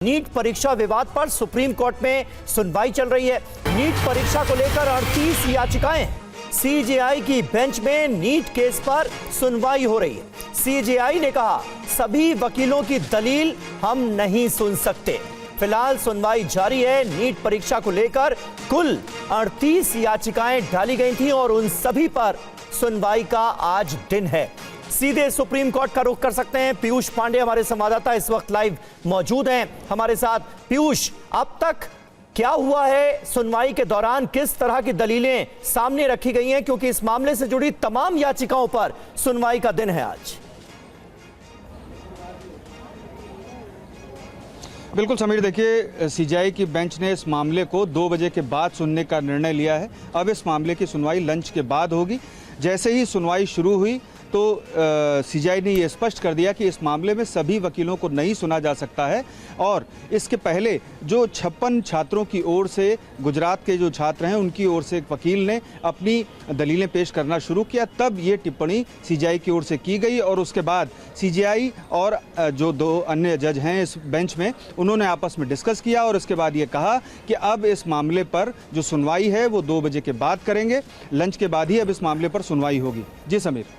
NEET परीक्षा विवाद पर सुप्रीम कोर्ट में सुनवाई चल रही है। नीट परीक्षा को लेकर 38 याचिकाएं। सीजेआई की बेंच में नीट केस पर सुनवाई हो रही है। सीजेआई ने कहा सभी वकीलों की दलील हम नहीं सुन सकते। फिलहाल सुनवाई जारी है। नीट परीक्षा को लेकर कुल 38 याचिकाएं डाली गई थी और उन सभी पर सुनवाई का आज दिन है। सीधे सुप्रीम कोर्ट का रुख कर सकते हैं। पीयूष पांडे हमारे संवाददाता इस वक्त लाइव मौजूद हैं हमारे साथ। पीयूष, अब तक क्या हुआ है सुनवाई के दौरान, किस तरह की दलीलें सामने रखी गई हैं, क्योंकि इस मामले से जुड़ी तमाम याचिकाओं पर सुनवाई का दिन है आज। बिल्कुल समीर, देखिए सीजेआई की बेंच ने इस मामले को 2 बजे के बाद सुनने का निर्णय लिया है। अब इस मामले की सुनवाई लंच के बाद होगी। जैसे ही सुनवाई शुरू हुई तो सीजेआई ने ये स्पष्ट कर दिया कि इस मामले में सभी वकीलों को नहीं सुना जा सकता है और इसके पहले जो 56 छात्रों की ओर से, गुजरात के जो छात्र हैं उनकी ओर से एक वकील ने अपनी दलीलें पेश करना शुरू किया, तब ये टिप्पणी सीजेआई की ओर से की गई और उसके बाद सीजेआई और जो 2 अन्य जज हैं इस बेंच में, उन्होंने आपस में डिस्कस किया और उसके बाद ये कहा कि अब इस मामले पर जो सुनवाई है वो 2 बजे के बाद करेंगे। लंच के बाद ही अब इस मामले पर सुनवाई होगी। जी समीर।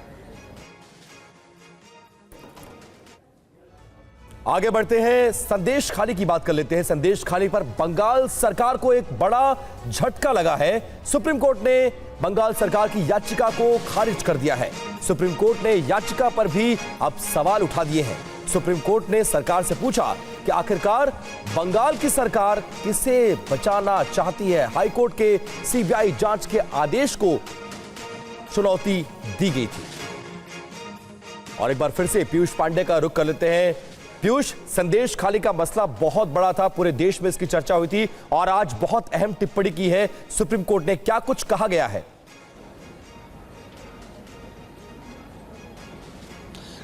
आगे बढ़ते हैं, संदेश खाली की बात कर लेते हैं। संदेश खाली पर बंगाल सरकार को एक बड़ा झटका लगा है। सुप्रीम कोर्ट ने बंगाल सरकार की याचिका को खारिज कर दिया है। सुप्रीम कोर्ट ने याचिका पर भी अब सवाल उठा दिए हैं। सुप्रीम कोर्ट ने सरकार से पूछा कि आखिरकार बंगाल की सरकार किसे बचाना चाहती है। हाईकोर्ट के सीबीआई जांच के आदेश को चुनौती दी गई थी। और एक बार फिर से पीयूष पांडे का रुख कर लेते हैं। पीयूष, संदेश खाली का मसला बहुत बड़ा था, पूरे देश में इसकी चर्चा हुई थी और आज बहुत अहम टिप्पणी की है सुप्रीम कोर्ट ने। क्या कुछ कहा गया है?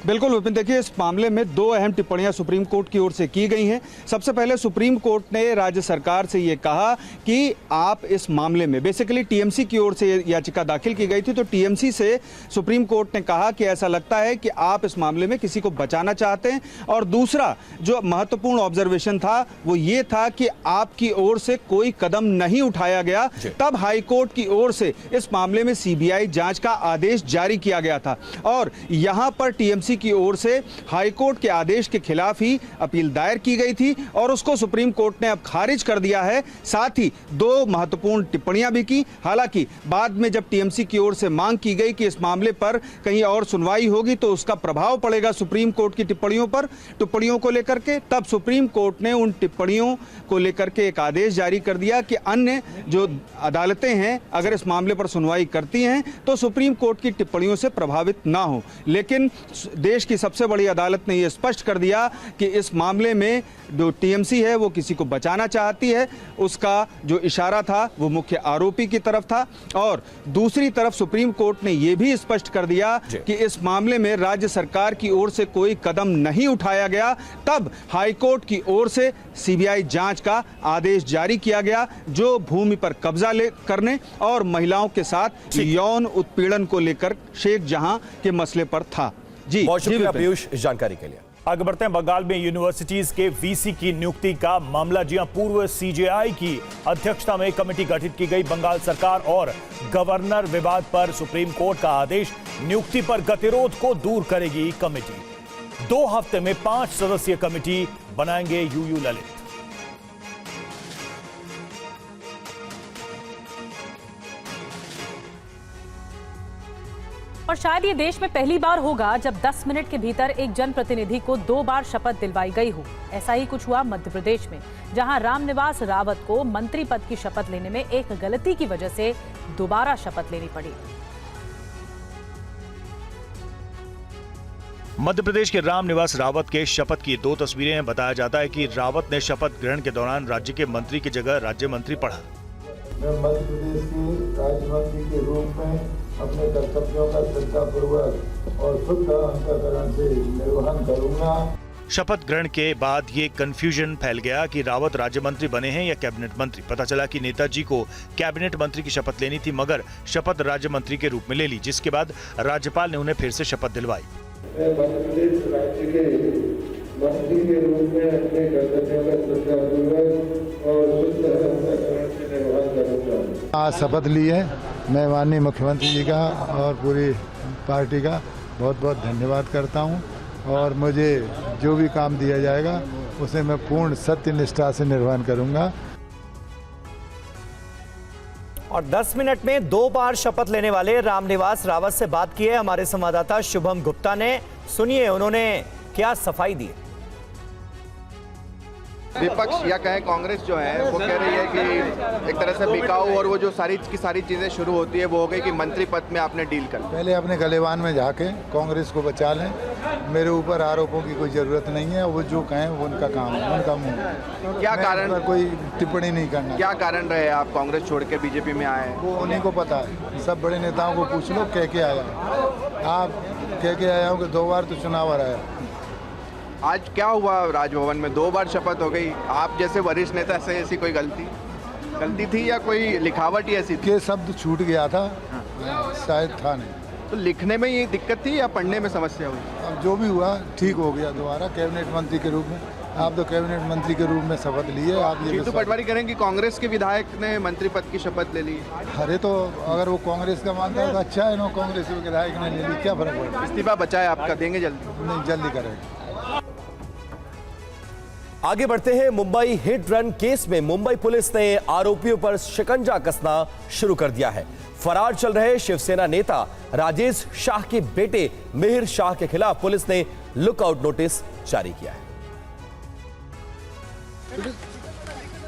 बिल्कुल विपिन, देखिए इस मामले में 2 अहम टिप्पणियां सुप्रीम कोर्ट की ओर से की गई हैं। सबसे पहले सुप्रीम कोर्ट ने राज्य सरकार से ये कहा कि आप इस मामले में, बेसिकली टीएमसी की ओर से याचिका दाखिल की गई थी, तो टीएमसी से सुप्रीम कोर्ट ने कहा कि ऐसा लगता है कि आप इस मामले में किसी को बचाना चाहते हैं। और दूसरा जो महत्वपूर्ण ऑब्जर्वेशन था वो ये था कि आपकी ओर से कोई कदम नहीं उठाया गया। तब हाईकोर्ट की ओर से इस मामले में सीबीआई जांच का आदेश जारी किया गया था और यहां पर टीएमसी की ओर से हाईकोर्ट के आदेश के खिलाफ ही अपील दायर की गई थी और उसको सुप्रीम कोर्ट ने अब खारिज कर दिया है। साथ ही 2 महत्वपूर्ण टिप्पणियां भी की। हालांकि बाद में जब टीएमसी की ओर से मांग की गई कि इस मामले पर कहीं और सुनवाई होगी तो उसका प्रभाव पड़ेगा सुप्रीम कोर्ट की टिप्पणियों को लेकर के, तब सुप्रीम कोर्ट ने उन टिप्पणियों को लेकर के एक आदेश जारी कर दिया कि अन्य जो अदालतें हैं अगर इस मामले पर सुनवाई करती हैं तो सुप्रीम कोर्ट की टिप्पणियों से प्रभावित ना हो। लेकिन देश की सबसे बड़ी अदालत ने यह स्पष्ट कर दिया कि इस मामले में जो टीएमसी है वो किसी को बचाना चाहती है। उसका जो इशारा था वो मुख्य आरोपी की तरफ था और दूसरी तरफ सुप्रीम कोर्ट ने यह भी स्पष्ट कर दिया कि इस मामले में राज्य सरकार की ओर से कोई कदम नहीं उठाया गया। तब हाईकोर्ट की ओर से सीबीआई जांच का आदेश जारी किया गया जो भूमि पर कब्जा करने और महिलाओं के साथ यौन उत्पीड़न को लेकर शेख जहां के मसले पर था। जी, बहुत शुक्रिया पीयूष इस जानकारी के लिए। आगे बढ़ते हैं। बंगाल में यूनिवर्सिटीज के वीसी की नियुक्ति का मामला। जी हां, पूर्व सीजेआई की अध्यक्षता में कमेटी गठित की गई। बंगाल सरकार और गवर्नर विवाद पर सुप्रीम कोर्ट का आदेश। नियुक्ति पर गतिरोध को दूर करेगी कमेटी। 2 हफ्ते में 5 सदस्यीय कमेटी बनाएंगे यूयू ललित। और शायद ये देश में पहली बार होगा जब 10 मिनट के भीतर एक जनप्रतिनिधि को 2 बार शपथ दिलवाई गई हो। ऐसा ही कुछ हुआ मध्य प्रदेश में, जहां रामनिवास रावत को मंत्री पद की शपथ लेने में एक गलती की वजह से दोबारा शपथ लेनी पड़ी। मध्य प्रदेश के रामनिवास रावत के शपथ की 2 तस्वीरें हैं। बताया जाता है कि रावत ने शपथ ग्रहण के दौरान राज्य के मंत्री की जगह राज्य मंत्री पढ़ा। मैं मध्य प्रदेश के राज्य मंत्री के रूप में अपने कर्तव्यों का श्रद्धापूर्वक और शुद्ध अंतःकरण से निर्वहन करूंगा। शपथ ग्रहण के बाद ये कंफ्यूजन फैल गया कि रावत राज्य मंत्री बने हैं या कैबिनेट मंत्री। पता चला कि नेताजी को कैबिनेट मंत्री की शपथ लेनी थी मगर शपथ राज्य मंत्री के रूप में ले ली, जिसके बाद राज्यपाल ने उन्हें फिर से शपथ दिलवाई। मध्य प्रदेश राज्य के मंत्री के रूप में अपने कर्तव्यों का श्रद्धापूर्वक और शुद्ध अंतःकरण से निर्वहन करूंगा। आज शपथ ली है। मैं माननीय मुख्यमंत्री जी का और पूरी पार्टी का बहुत बहुत धन्यवाद करता हूं और मुझे जो भी काम दिया जाएगा उसे मैं पूर्ण सत्य निष्ठा से निर्वहन करूंगा। और 10 मिनट में 2 बार शपथ लेने वाले रामनिवास रावत से बात की है हमारे संवाददाता शुभम गुप्ता ने। सुनिए उन्होंने क्या सफाई दी। विपक्ष या कहें कांग्रेस जो है वो कह रही है कि एक तरह से बिकाऊ और वो जो सारी चीज़ें शुरू होती है वो हो गई कि मंत्री पद में आपने डील कर। पहले अपने गलेबान में जाके कांग्रेस को बचा लें। मेरे ऊपर आरोपों की कोई ज़रूरत नहीं है। वो जो कहें वो उनका काम है, उनका मुँह। क्या कारण, कोई टिप्पणी नहीं करना। क्या कारण रहे आप कांग्रेस छोड़ के बीजेपी में आए? वो उन्हीं को पता है। सब बड़े नेताओं को पूछ लो कह के आया। आप कह के आया हूँ कि 2 बार तो चुनाव हराया। आज क्या हुआ राजभवन में? 2 बार शपथ हो गई। आप जैसे वरिष्ठ नेता से ऐसी कोई गलती थी या कोई लिखावट ही ऐसी थी? के शब्द छूट गया था, शायद था नहीं। तो लिखने में ये दिक्कत थी या पढ़ने में समस्या हुई? अब जो भी हुआ ठीक हो गया। दोबारा कैबिनेट मंत्री के रूप में आप तो कैबिनेट मंत्री के रूप में शपथ लिए। आप ये तो पटवारी करेंगे कांग्रेस के विधायक ने मंत्री पद की शपथ ले ली। अरे तो अगर वो कांग्रेस का मानता है तो अच्छा है ना, कांग्रेस के विधायक ने ले ली, क्या फर्क पड़ता है? इस्तीफा बचा है आपका, देंगे जल्दी? नहीं, जल्दी करेंगे। आगे बढ़ते हैं। मुंबई हिट रन केस में मुंबई पुलिस ने आरोपियों पर शिकंजा कसना शुरू कर दिया है। फरार चल रहे शिवसेना नेता राजेश शाह के बेटे मिहिर शाह के खिलाफ पुलिस ने लुकआउट नोटिस जारी किया है।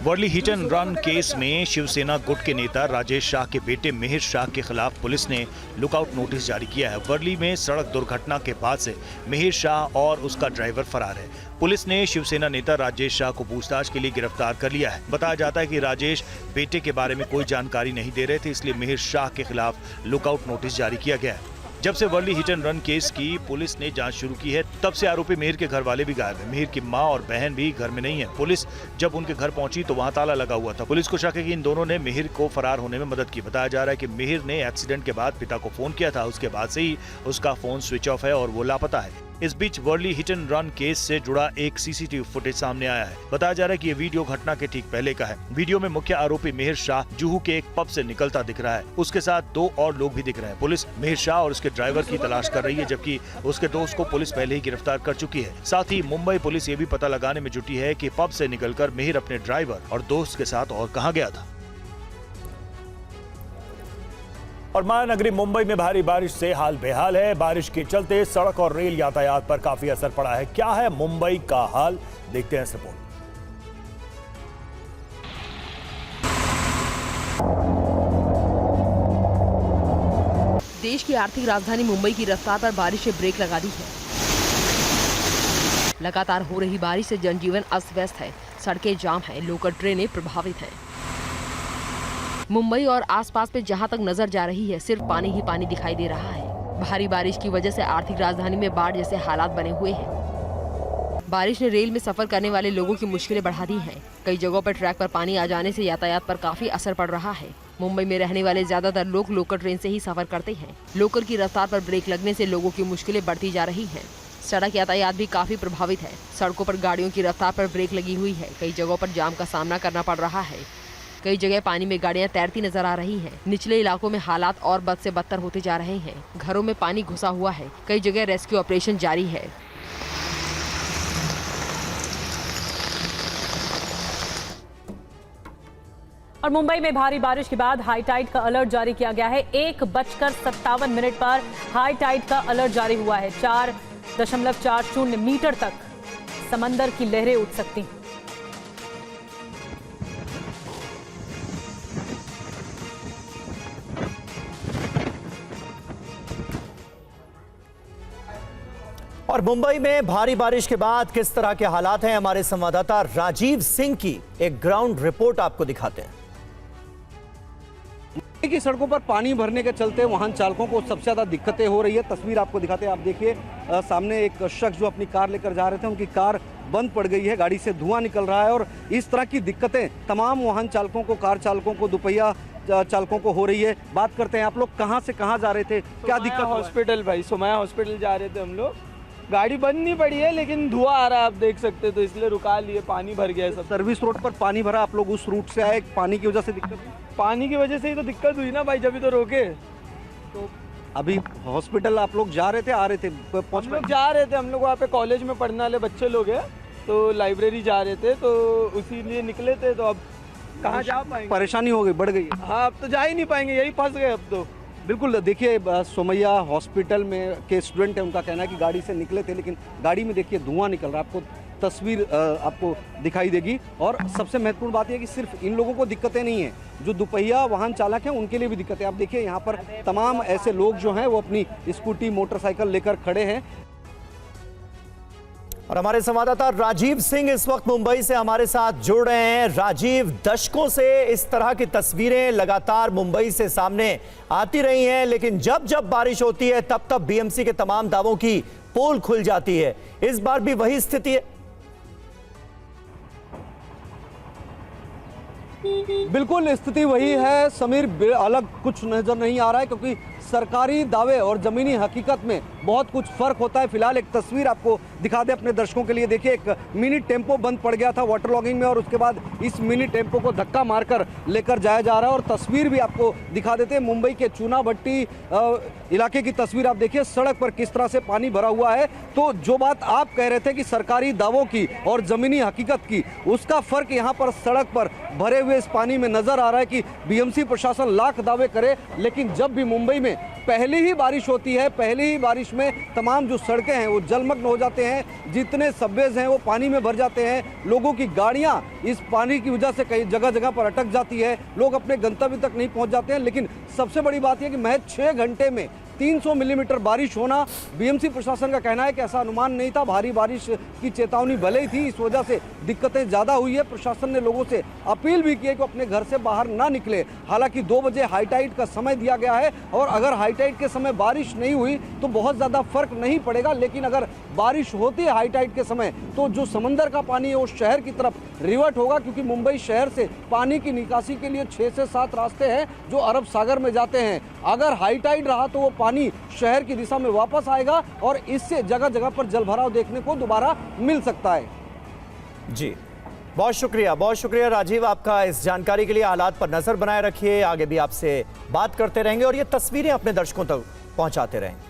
Worli hit and run case में शिवसेना गुट के नेता राजेश शाह के बेटे मिहिर शाह के खिलाफ पुलिस ने लुकआउट नोटिस जारी किया है। वर्ली में सड़क दुर्घटना के बाद से मिहिर शाह और उसका ड्राइवर फरार है। पुलिस ने शिवसेना नेता राजेश शाह को पूछताछ के लिए गिरफ्तार कर लिया है। बताया जाता है कि राजेश बेटे के बारे में कोई जानकारी नहीं दे रहे थे, इसलिए मिहिर शाह के खिलाफ लुकआउट नोटिस जारी किया गया है। जब से Worli hit and run case की पुलिस ने जांच शुरू की है, तब से आरोपी मिहिर के घर वाले भी गायब हैं। मिहिर की मां और बहन भी घर में नहीं है। पुलिस जब उनके घर पहुंची तो वहां ताला लगा हुआ था। पुलिस को शक है कि इन दोनों ने मिहिर को फरार होने में मदद की। बताया जा रहा है कि मिहिर ने एक्सीडेंट के बाद पिता को फोन किया था, उसके बाद से ही उसका फोन स्विच ऑफ है और वो लापता है। इस बीच Worli hit and run case से जुड़ा एक सीसीटीवी फुटेज सामने आया है। बताया जा रहा है कि ये वीडियो घटना के ठीक पहले का है। वीडियो में मुख्य आरोपी मिहिर शाह जुहू के एक पब से निकलता दिख रहा है। उसके साथ 2 और लोग भी दिख रहे हैं। पुलिस मिहिर शाह और उसके ड्राइवर की तलाश कर रही है, जबकि उसके दोस्त को पुलिस पहले ही गिरफ्तार कर चुकी है। साथ ही मुंबई पुलिस ये भी पता लगाने में जुटी है कि पब से निकलकर मिहिर अपने ड्राइवर और दोस्त के साथ और कहां गया था। और महानगरी मुंबई में भारी बारिश से हाल बेहाल है। बारिश के चलते सड़क और रेल यातायात पर काफी असर पड़ा है। क्या है मुंबई का हाल, देखते हैं इस रिपोर्ट। देश की आर्थिक राजधानी मुंबई की रफ्तार पर बारिश ने ब्रेक लगा दी है। लगातार हो रही बारिश से जनजीवन अस्त व्यस्त है। सड़कें जाम हैं, लोकल ट्रेनें प्रभावित हैं। मुंबई और आसपास में जहां तक नजर जा रही है, सिर्फ पानी ही पानी दिखाई दे रहा है। भारी बारिश की वजह से आर्थिक राजधानी में बाढ़ जैसे हालात बने हुए हैं। बारिश ने रेल में सफर करने वाले लोगों की मुश्किलें बढ़ा दी हैं। कई जगहों पर ट्रैक पर पानी आ जाने से यातायात पर काफी असर पड़ रहा है। मुंबई में रहने वाले ज्यादातर लोग लोकल ट्रेन से ही सफर करते हैं। लोकल की रफ्तार पर ब्रेक लगने से लोगों की मुश्किलें बढ़ती जा रही हैं। सड़क यातायात भी काफी प्रभावित है। सड़कों पर गाड़ियों की रफ्तार पर ब्रेक लगी हुई है। कई जगहों पर जाम का सामना करना पड़ रहा है। कई जगह पानी में गाड़ियां तैरती नजर आ रही हैं। निचले इलाकों में हालात और बद से बदतर होते जा रहे हैं। घरों में पानी घुसा हुआ है। कई जगह रेस्क्यू ऑपरेशन जारी है। और मुंबई में भारी बारिश के बाद हाई टाइड का अलर्ट जारी किया गया है। 1:57 पर हाई टाइड का अलर्ट जारी हुआ है। 4.40 मीटर तक समंदर की लहरें उठ सकती हैं। और मुंबई में भारी बारिश के बाद किस तरह के हालात हैं, हमारे संवाददाता राजीव सिंह की एक ग्राउंड रिपोर्ट आपको दिखाते हैं। की सड़कों पर पानी भरने के चलते वाहन चालकों को सबसे ज़्यादा दिक्कतें हो रही है। तस्वीर आपको दिखाते हैं। आप देखिए सामने एक शख्स जो अपनी कार लेकर जा रहे थे, उनकी कार बंद पड़ गई है। गाड़ी से धुआं निकल रहा है और इस तरह की दिक्कतें तमाम वाहन चालकों को, कार चालकों को, दोपहिया चालकों को हो रही है। बात करते हैं, आप लोग कहाँ से कहाँ जा रहे थे, क्या दिक्कत? हॉस्पिटल भाई, सोमाया हॉस्पिटल जा रहे थे हम लोग। गाड़ी बंद नहीं पड़ी है लेकिन धुआं आ रहा है, आप देख सकते हैं, तो इसलिए रुका लिए, पानी भर गया है सब। सर्विस रोड पर पानी भरा, आप लोग उस रूट से आए, पानी की वजह से दिक्कत हुई? पानी की वजह से ही तो दिक्कत हुई ना भाई, जब भी तो रोके। तो अभी हॉस्पिटल आप लोग जा रहे थे, आ रहे थे, पहुंच हम लोग जा रहे थे, हम लोग वहाँ पे कॉलेज में पढ़ने वाले बच्चे लोग हैं, तो लाइब्रेरी जा रहे थे, तो उसी लिए निकले थे। तो अब कहाँ जा पाएंगे, परेशानी हो गई, बढ़ गई। हाँ अब तो जा ही नहीं पाएंगे, यही फंस गए अब तो। बिल्कुल, देखिए सोमैया हॉस्पिटल में के स्टूडेंट हैं, उनका कहना है कि गाड़ी से निकले थे लेकिन गाड़ी में देखिए धुआं निकल रहा है, आपको तस्वीर आपको दिखाई देगी। और सबसे महत्वपूर्ण बात यह है कि सिर्फ इन लोगों को दिक्कतें नहीं हैं, जो दुपहिया वाहन चालक हैं उनके लिए भी दिक्कतें। आप देखिए यहाँ पर तमाम ऐसे लोग जो हैं वो अपनी स्कूटी मोटरसाइकिल लेकर खड़े हैं। और हमारे संवाददाता राजीव सिंह इस वक्त मुंबई से हमारे साथ जुड़ रहे हैं। राजीव, दशकों से इस तरह की तस्वीरें लगातार मुंबई से सामने आती रही हैं, लेकिन जब जब बारिश होती है तब तब बीएमसी के तमाम दावों की पोल खुल जाती है। इस बार भी वही स्थिति है? बिल्कुल स्थिति वही है समीर, अलग कुछ नजर नहीं आ रहा है, क्योंकि सरकारी दावे और जमीनी हकीकत में बहुत कुछ फर्क होता है। फिलहाल एक तस्वीर आपको दिखा दे अपने दर्शकों के लिए। देखिए, एक मिनी टेम्पो बंद पड़ गया था वाटर लॉगिंग में और उसके बाद इस मिनी टेम्पो को धक्का मारकर लेकर जाया जा रहा है। और तस्वीर भी आपको दिखा देते हैं, मुंबई के चूना भट्टी इलाके की तस्वीर आप देखिए, सड़क पर किस तरह से पानी भरा हुआ है। तो जो बात आप कह रहे थे कि सरकारी दावों की और जमीनी हकीकत की, उसका फर्क यहाँ पर सड़क पर भरे हुए इस पानी में नजर आ रहा है कि बीएमसी प्रशासन लाख दावे करे, लेकिन जब भी मुंबई में पहली ही बारिश होती है, पहली ही बारिश में तमाम जो सड़कें हैं वो जलमग्न हो जाते हैं, जितने सबवेज हैं वो पानी में भर जाते हैं, लोगों की गाड़ियां इस पानी की वजह से कई जगह जगह पर अटक जाती है, लोग अपने गंतव्य तक नहीं पहुंच जाते हैं। लेकिन सबसे बड़ी बात यह कि महज 6 घंटे में 300 मिलीमीटर बारिश होना, बीएमसी प्रशासन का कहना है कि ऐसा अनुमान नहीं था, भारी बारिश की चेतावनी भले ही थी, इस वजह से दिक्कतें ज़्यादा हुई है। प्रशासन ने लोगों से अपील भी की है कि अपने घर से बाहर ना निकले। हालांकि 2 बजे हाई टाइड का समय दिया गया है और अगर हाई टाइड के समय बारिश नहीं हुई तो बहुत ज़्यादा फर्क नहीं पड़ेगा, लेकिन अगर बारिश होती है हाई टाइड के समय तो जो समंदर का पानी है वो शहर की तरफ रिवर्ट होगा, क्योंकि मुंबई शहर से पानी की निकासी के लिए 6 से 7 रास्ते हैं जो अरब सागर में जाते हैं। अगर हाई टाइड रहा तो वो पानी शहर की दिशा में वापस आएगा और इससे जगह जगह पर जलभराव देखने को दोबारा मिल सकता है। जी, बहुत शुक्रिया राजीव आपका इस जानकारी के लिए। हालात पर नजर बनाए रखिए, आगे भी आपसे बात करते रहेंगे और ये तस्वीरें अपने दर्शकों तक पहुंचाते रहेंगे।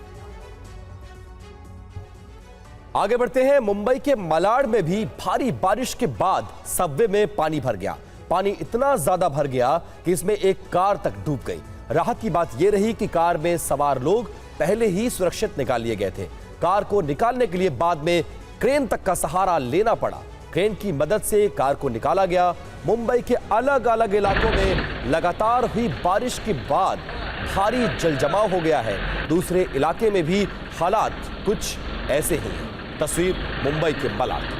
आगे बढ़ते हैं। मुंबई के मलाड में भी भारी बारिश के बाद सबवे में पानी भर गया। पानी इतना ज्यादा भर गया कि इसमें एक कार तक डूब गई। राहत की बात यह रही कि कार में सवार लोग पहले ही सुरक्षित निकाल लिए गए थे। कार को निकालने के लिए बाद में क्रेन तक का सहारा लेना पड़ा। क्रेन की मदद से कार को निकाला गया। मुंबई के अलग अलग इलाकों में लगातार हुई बारिश के बाद भारी जलजमाव हो गया है। दूसरे इलाके में भी हालात कुछ ऐसे ही हैं। तस्वीर मुंबई के मलाड।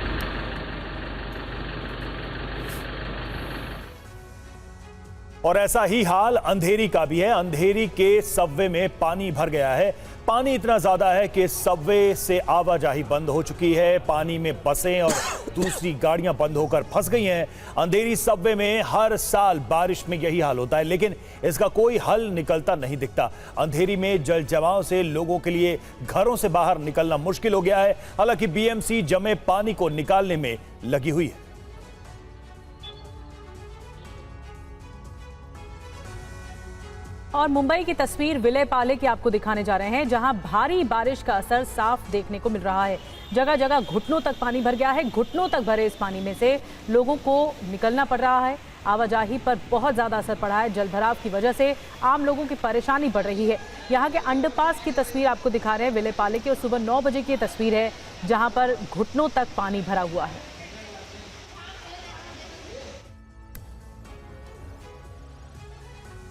और ऐसा ही हाल अंधेरी का भी है। अंधेरी के सबवे में पानी भर गया है। पानी इतना ज्यादा है कि सबवे से आवाजाही बंद हो चुकी है। पानी में बसें और दूसरी गाड़ियां बंद होकर फंस गई हैं। अंधेरी सबवे में हर साल बारिश में यही हाल होता है, लेकिन इसका कोई हल निकलता नहीं दिखता। अंधेरी में जल जमाव से लोगों के लिए घरों से बाहर निकलना मुश्किल हो गया है। हालांकि बीएमसी जमे पानी को निकालने में लगी हुई है। और मुंबई की तस्वीर विले पाले की आपको दिखाने जा रहे हैं, जहां भारी बारिश का असर साफ देखने को मिल रहा है। जगह जगह घुटनों तक पानी भर गया है। घुटनों तक भरे इस पानी में से लोगों को निकलना पड़ रहा है। आवाजाही पर बहुत ज़्यादा असर पड़ा है। जलभराव की वजह से आम लोगों की परेशानी बढ़ रही है। यहाँ के अंडरपास की तस्वीर आपको दिखा रहे हैं विले पाले की, और सुबह 9 बजे की तस्वीर है जहाँ पर घुटनों तक पानी भरा हुआ है।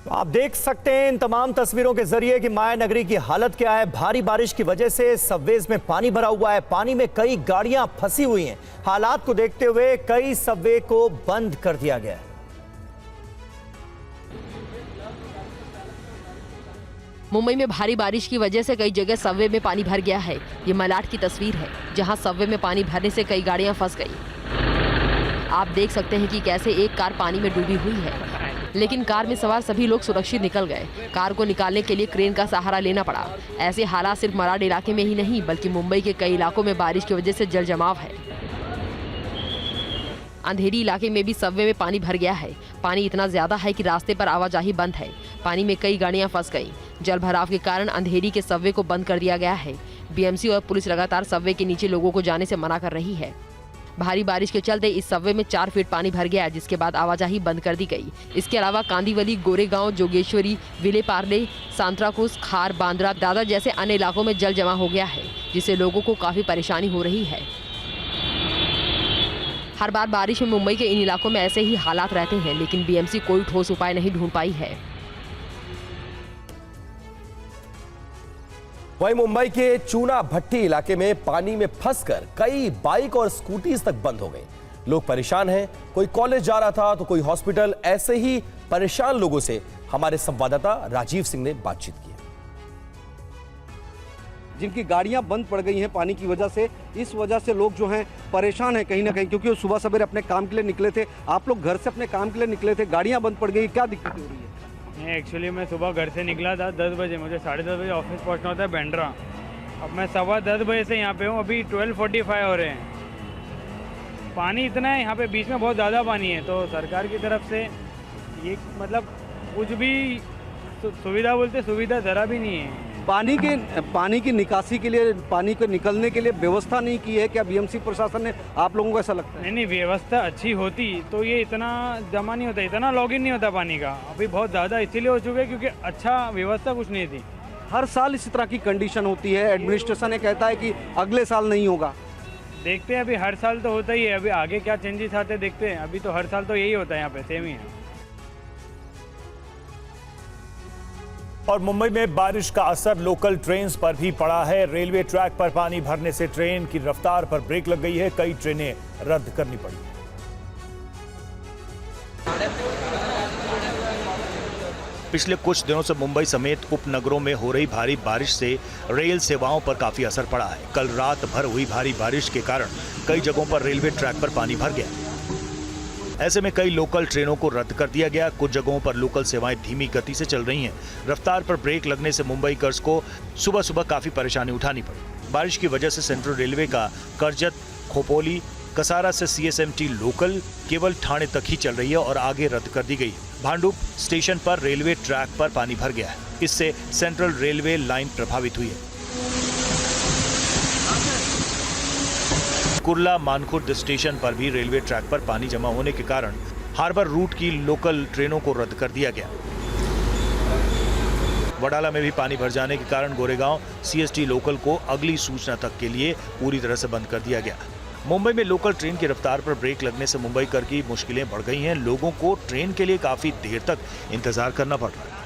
आप देख सकते हैं इन तमाम तस्वीरों के जरिए कि माया नगरी की हालत क्या है। भारी बारिश की वजह से सबवेज में पानी भरा हुआ है। पानी में कई गाड़ियां फंसी हुई हैं। हालात को देखते हुए कई सबवे को बंद कर दिया गया है। मुंबई में भारी बारिश की वजह से कई जगह सबवे में पानी भर गया है। ये मलाड की तस्वीर है, जहां सबवे में पानी भरने से कई गाड़ियां फंस गई। आप देख सकते हैं कि कैसे एक कार पानी में डूबी हुई है। लेकिन कार में सवार सभी लोग सुरक्षित निकल गए। कार को निकालने के लिए क्रेन का सहारा लेना पड़ा। ऐसे हालात सिर्फ मराड़ इलाके में ही नहीं बल्कि मुंबई के कई इलाकों में बारिश की वजह से जल जमाव है। अंधेरी इलाके में भी सबवे में पानी भर गया है। पानी इतना ज्यादा है कि रास्ते पर आवाजाही बंद है। पानी में कई गाड़ियां फंस गईं। जल भराव के कारण अंधेरी के सबवे को बंद कर दिया गया है। बीएमसी और पुलिस लगातार सबवे के नीचे लोगों को जाने से मना कर रही है। भारी बारिश के चलते इस सबवे में 4 फीट पानी भर गया, जिसके बाद आवाजाही बंद कर दी गई। इसके अलावा कांदीवली, गोरेगांव, जोगेश्वरी, विले पार्ले, सांतराकुस, खार, बांद्रा, दादर जैसे अन्य इलाकों में जल जमा हो गया है, जिससे लोगों को काफी परेशानी हो रही है। हर बार बारिश में मुंबई के इन इलाकों में ऐसे ही हालात रहते हैं, लेकिन बीएमसी कोई ठोस उपाय नहीं ढूंढ पाई है। वहीं मुंबई के चूना भट्टी इलाके में पानी में फंसकर कई बाइक और स्कूटीज तक बंद हो गए। लोग परेशान हैं, कोई कॉलेज जा रहा था तो कोई हॉस्पिटल। ऐसे ही परेशान लोगों से हमारे संवाददाता राजीव सिंह ने बातचीत की। जिनकी गाड़ियां बंद पड़ गई हैं पानी की वजह से, इस वजह से लोग जो हैं परेशान हैं कहीं ना कहीं, क्योंकि वो सुबह सवेरे अपने काम के लिए निकले थे। आप लोग घर से अपने काम के लिए निकले थे, गाड़ियां बंद पड़ गई, क्या दिक्कत हो रही है? नहीं, एक्चुअली मैं सुबह घर से निकला था 10 बजे, मुझे 10:30 बजे ऑफिस पहुंचना होता है बैंड्रा। अब मैं 10:15 बजे से यहाँ पे हूँ, अभी 12:45 हो रहे हैं। पानी इतना है यहाँ पे, बीच में बहुत ज़्यादा पानी है, तो सरकार की तरफ से ये मतलब कुछ भी सुविधा बोलते सुविधा ज़रा भी नहीं है। पानी की निकासी के लिए, पानी को निकलने के लिए व्यवस्था नहीं की है क्या बीएमसी प्रशासन ने? आप लोगों को ऐसा लगता है? नहीं, व्यवस्था अच्छी होती तो ये इतना जमा नहीं होता, इतना लॉगिन नहीं होता पानी का। अभी बहुत ज़्यादा इसीलिए हो चुका है क्योंकि अच्छा व्यवस्था कुछ नहीं थी। हर साल इसी तरह की कंडीशन होती है, एडमिनिस्ट्रेशन ये कहता है कि अगले साल नहीं होगा। देखते हैं, अभी हर साल तो होता ही है, अभी आगे क्या चेंजेस आते हैं देखते हैं। अभी तो हर साल तो यही होता है, यहाँ पे सेम ही है। और मुंबई में बारिश का असर लोकल ट्रेन्स पर भी पड़ा है। रेलवे ट्रैक पर पानी भरने से ट्रेन की रफ्तार पर ब्रेक लग गई है। कई ट्रेनें रद्द करनी पड़ी। पिछले कुछ दिनों से मुंबई समेत उपनगरों में हो रही भारी बारिश से रेल सेवाओं पर काफी असर पड़ा है। कल रात भर हुई भारी बारिश के कारण कई जगहों पर रेलवे ट्रैक पर पानी भर गया। ऐसे में कई लोकल ट्रेनों को रद्द कर दिया गया। कुछ जगहों पर लोकल सेवाएं धीमी गति से चल रही हैं। रफ्तार पर ब्रेक लगने से मुंबईकर्स को सुबह सुबह काफी परेशानी उठानी पड़ी। बारिश की वजह से सेंट्रल रेलवे का करजत, खोपोली, कसारा से सीएसएमटी लोकल केवल ठाणे तक ही चल रही है और आगे रद्द कर दी गई है। भांडुप स्टेशन पर रेलवे ट्रैक पर पानी भर गया है। इससे सेंट्रल रेलवे लाइन प्रभावित हुई है। कुर्ला मानखुर्द स्टेशन पर भी रेलवे ट्रैक पर पानी जमा होने के कारण हार्बर रूट की लोकल ट्रेनों को रद्द कर दिया गया। वडाला में भी पानी भर जाने के कारण गोरेगांव सीएसटी लोकल को अगली सूचना तक के लिए पूरी तरह से बंद कर दिया गया। मुंबई में लोकल ट्रेन की रफ्तार पर ब्रेक लगने से मुंबईकर की मुश्किलें बढ़ गई हैं। लोगों को ट्रेन के लिए काफी देर तक इंतजार करना पड़ रहा है।